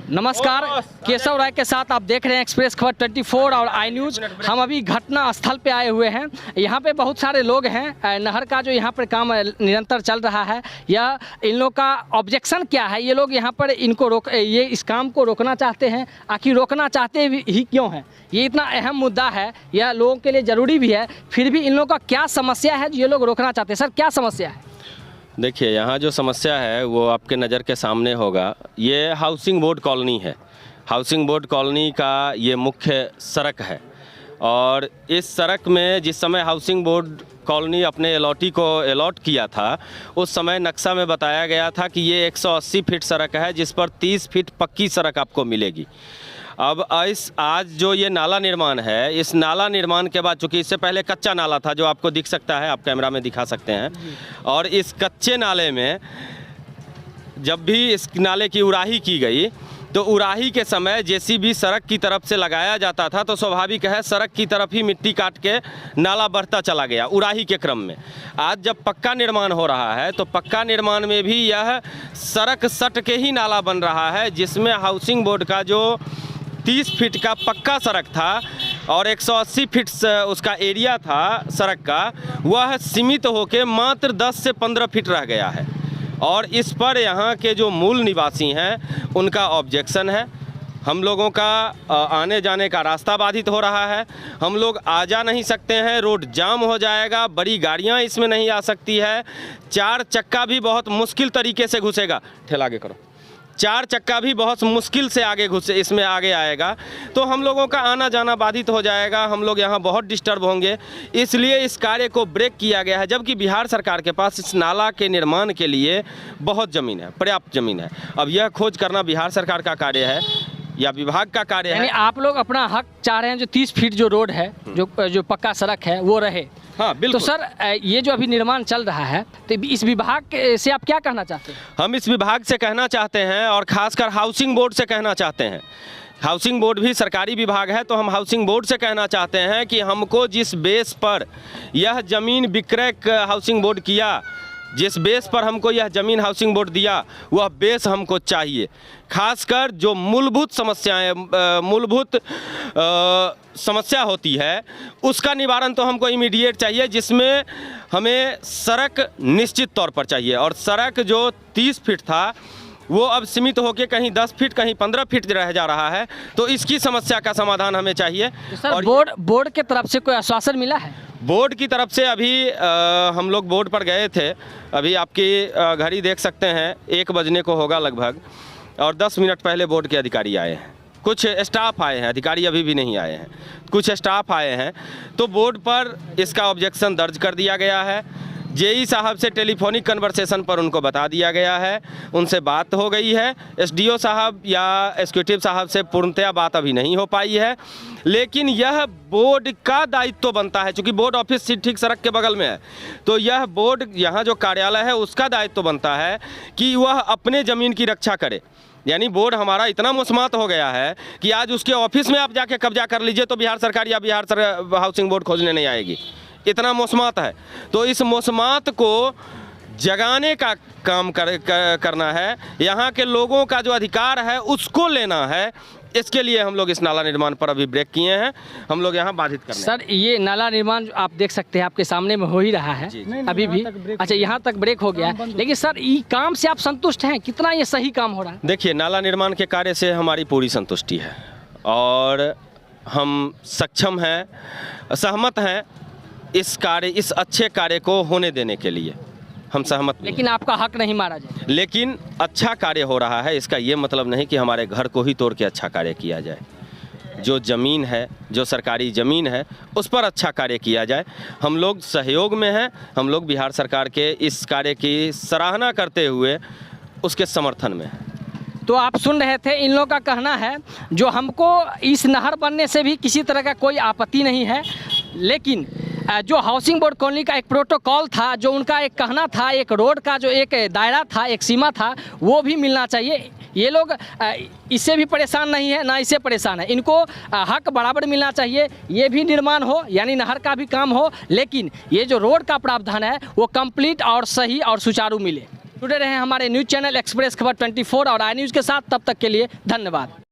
नमस्कार, केशव राय के साथ आप देख रहे हैं एक्सप्रेस खबर 24 और आई न्यूज़। हम अभी घटना स्थल पे आए हुए हैं। यहाँ पे बहुत सारे लोग हैं। नहर का जो यहाँ पर काम निरंतर चल रहा है, यह इन लोग का ऑब्जेक्शन क्या है? ये लोग यहाँ पर ये इस काम को रोकना चाहते हैं। आखिर रोकना चाहते ही क्यों हैं? ये इतना अहम मुद्दा है, यह लोगों के लिए ज़रूरी भी है। फिर भी इन लोगों का क्या समस्या है जो ये लोग रोकना चाहते हैं? सर, क्या समस्या है? देखिए, यहाँ जो समस्या है वो आपके नज़र के सामने होगा। ये हाउसिंग बोर्ड कॉलोनी है। हाउसिंग बोर्ड कॉलोनी का ये मुख्य सड़क है और इस सड़क में जिस समय हाउसिंग बोर्ड कॉलोनी अपने अलॉटी को अलॉट किया था, उस समय नक्शा में बताया गया था कि ये 180 फीट सड़क है जिस पर 30 फीट पक्की सड़क आपको मिलेगी। अब आज जो ये नाला निर्माण है, इस नाला निर्माण के बाद, चूँकि इससे पहले कच्चा नाला था जो आपको दिख सकता है, आप कैमरा में दिखा सकते हैं, और इस कच्चे नाले में जब भी इस नाले की उड़ाही की गई तो उड़ाही के समय जेसीबी सड़क की तरफ से लगाया जाता था, तो स्वाभाविक है सड़क की तरफ ही मिट्टी काट के नाला बढ़ता चला गया उड़ाही के क्रम में। आज जब पक्का निर्माण हो रहा है तो पक्का निर्माण में भी यह सड़क सट के ही नाला बन रहा है, जिसमें हाउसिंग बोर्ड का जो 30 फीट का पक्का सड़क था और 180 फीट उसका एरिया था सड़क का, वह सीमित होकर मात्र 10 से 15 फीट रह गया है। और इस पर यहाँ के जो मूल निवासी हैं उनका ऑब्जेक्शन है। हम लोगों का आने जाने का रास्ता बाधित हो रहा है, हम लोग आ जा नहीं सकते हैं, रोड जाम हो जाएगा, बड़ी गाड़ियाँ इसमें नहीं आ सकती है, 4 चक्का भी बहुत मुश्किल तरीके से घुसेगा। ठेला आगे करो। 4 चक्का भी बहुत मुश्किल से इसमें आगे आएगा, तो हम लोगों का आना जाना बाधित हो जाएगा। हम लोग यहाँ बहुत डिस्टर्ब होंगे, इसलिए इस कार्य को ब्रेक किया गया है। जबकि बिहार सरकार के पास इस नाला के निर्माण के लिए बहुत ज़मीन है, पर्याप्त ज़मीन है। अब यह खोज करना बिहार सरकार का कार्य है या विभाग का कार्य है। यानी आप लोग अपना हक चाह रहे हैं, जो 30 फीट जो रोड है, जो पक्का सड़क है, वो रहे। हाँ, बिल्कुल। तो सर, ये जो अभी निर्माण चल रहा है, तो इस विभाग से आप क्या कहना चाहते हैं? हम इस विभाग से कहना चाहते हैं और ख़ासकर हाउसिंग बोर्ड से कहना चाहते हैं। हाउसिंग बोर्ड भी सरकारी विभाग है, तो हम हाउसिंग बोर्ड से कहना चाहते हैं कि हमको जिस बेस पर यह ज़मीन विक्रय हाउसिंग बोर्ड किया, जिस बेस पर हमको यह ज़मीन हाउसिंग बोर्ड दिया, वह बेस हमको चाहिए। खासकर जो मूलभूत समस्या होती है उसका निवारण तो हमको इमीडिएट चाहिए, जिसमें हमें सड़क निश्चित तौर पर चाहिए। और सड़क जो 30 फीट था वो अब सीमित होकर कहीं 10 फीट कहीं 15 फीट रह जा रहा है, तो इसकी समस्या का समाधान हमें चाहिए। तो सर, और बोर्ड के तरफ से कोई आश्वासन मिला है? बोर्ड की तरफ से अभी हम लोग बोर्ड पर गए थे। अभी आपकी घड़ी देख सकते हैं, 1 बजने को होगा लगभग, और 10 मिनट पहले बोर्ड के अधिकारी आए हैं। कुछ स्टाफ आए हैं, अधिकारी अभी भी नहीं आए हैं, कुछ स्टाफ आए हैं। तो बोर्ड पर इसका ऑब्जेक्शन दर्ज कर दिया गया है। जेई साहब से टेलीफोनिक कन्वर्सेशन पर उनको बता दिया गया है, उनसे बात हो गई है। एसडीओ साहब या एग्जीक्यूटिव साहब से पूर्णतया बात अभी नहीं हो पाई है, लेकिन यह बोर्ड का दायित्व बनता है। चूँकि बोर्ड ऑफिस ठीक सड़क के बगल में है, तो यह बोर्ड यहाँ जो कार्यालय है उसका दायित्व बनता है कि वह अपने ज़मीन की रक्षा करे। यानी बोर्ड हमारा इतना मुस्मात हो गया है कि आज उसके ऑफिस में आप जाके कब्जा कर लीजिए तो बिहार सरकार या हाउसिंग बोर्ड खोजने नहीं आएगी, इतना मौसमात है। तो इस मौसमात को जगाने का काम करना है, यहाँ के लोगों का जो अधिकार है उसको लेना है। इसके लिए हम लोग इस नाला निर्माण पर अभी ब्रेक किए हैं, हम लोग यहाँ बाधित करने। सर, ये नाला निर्माण आप देख सकते हैं, आपके सामने में हो ही रहा है अभी भी। अच्छा, यहाँ तक ब्रेक हो गया, लेकिन सर ये काम से आप संतुष्ट हैं? कितना ये सही काम हो रहा है? देखिए, नाला निर्माण के कार्य से हमारी पूरी संतुष्टि है और हम सक्षम हैं, सहमत हैं इस अच्छे कार्य को होने देने के लिए हम सहमत। लेकिन आपका हक नहीं मारा जाए। लेकिन अच्छा कार्य हो रहा है, इसका ये मतलब नहीं कि हमारे घर को ही तोड़ के अच्छा कार्य किया जाए। जो ज़मीन है, जो सरकारी ज़मीन है, उस पर अच्छा कार्य किया जाए। हम लोग सहयोग में हैं, हम लोग बिहार सरकार के इस कार्य की सराहना करते हुए उसके समर्थन में हैं। तो आप सुन रहे थे, इन लोगों का कहना है जो हमको इस नहर बनने से भी किसी तरह का कोई आपत्ति नहीं है, लेकिन जो हाउसिंग बोर्ड कॉलोनी का एक प्रोटोकॉल था, जो उनका एक कहना था, एक रोड का जो एक दायरा था, एक सीमा था, वो भी मिलना चाहिए। ये लोग इससे भी परेशान नहीं है, ना इससे परेशान है। इनको हक बराबर मिलना चाहिए। ये भी निर्माण हो, यानी नहर का भी काम हो, लेकिन ये जो रोड का प्रावधान है वो कंप्लीट और सही और सुचारू मिले। जुड़े रहे हमारे न्यूज़ चैनल एक्सप्रेस खबर 24 और आई न्यूज़ के साथ। तब तक के लिए धन्यवाद।